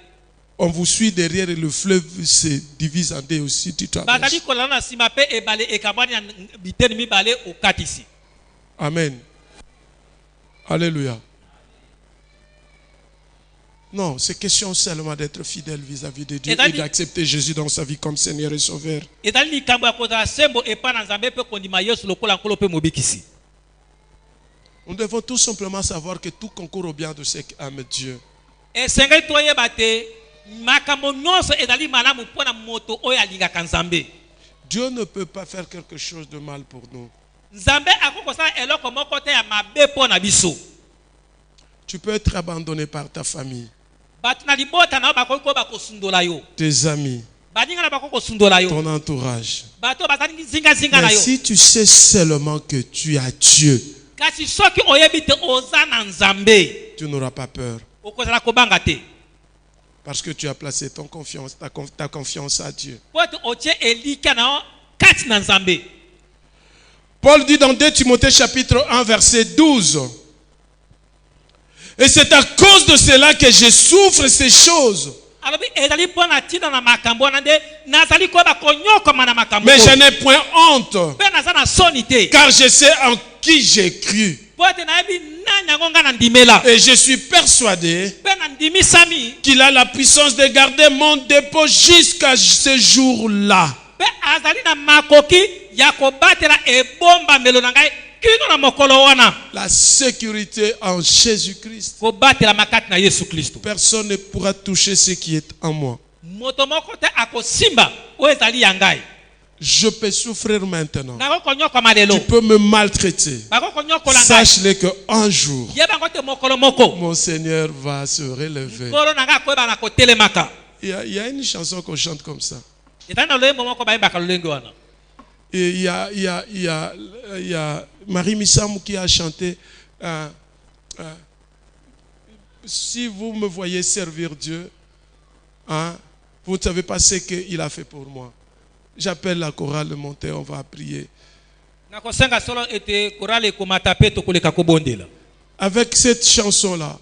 On vous suit derrière et le fleuve se divise en deux aussi. Tu bazali traverses. kolala na nsima mpe ebale ekabwani na biteni mibale okatisi Amen. Alléluia. Non, c'est question seulement d'être fidèle vis-à-vis de Dieu et d'accepter Jésus dans sa vie comme Seigneur et Sauveur. ezali likambo ya kozala sembo epai na nzambe mpe kondima yesu lokola nkolo mpe mobikisi Nous devons tout simplement savoir que tout concourt au bien de ceux qui aiment Dieu. esengeli toyeba te makambo nyonso ezali malamu mpo na moto oyo alingaka nzambe Dieu ne peut pas faire quelque chose de mal pour nous. nzambe akoki kosala eloko moko te ya mabe mpo na biso Tu peux être abandonné par ta famille, bato na libota na yo bakoki koyeba kosundola yo tes amis, baninga na bakoki kosundola yo ton entourage. bato bazali zingazinga na Mais yo si tu sais seulement que tu as Dieu, kasi soki oyebi te oza na nzambe tu n'auras pas peur. okozala kobanga te Parce que tu as placé ta confiance à Dieu. po ete otie elikya na yo kati na nzambe Paul dit dans 2 Timothée chapitre 1 verset 12. Et c'est à cause de cela que je souffre ces choses. alobi ezali mpo na ntina na makambo wana nde nazali koyeba konyokoma na makambo Mais je n'ai point honte, mpe naza na soni te car je sais en qui j'ai cru. po ete nayebi nani yango ngai na ndimela Et je suis persuadé mpe na ndimisami qu'il a la puissance de garder mon dépôt jusqu'à ce jour-là. mpe pe azali na makoki ya kobatela ebomba melo na ngai kino na mokolo wana. La sécurité en Jésus-Christ. Kobatela makati na Yesu Kristo. Personne ne pourra toucher ce qui est en moi. Moto moko te akosimba o ezali ya ngai. Je peux souffrir maintenant. Na konyoka malelo. Tu peux me maltraiter. Sache-le qu'un jour, mon Seigneur va se relever. Il y a une chanson qu'on chante comme ça. Et il y a Marie Missam qui a chanté si vous me voyez servir Dieu, hein, vous ne savez pas ce qu'il a fait pour moi. J'appelle la chorale de monter, on va prier. Avec cette chanson-là,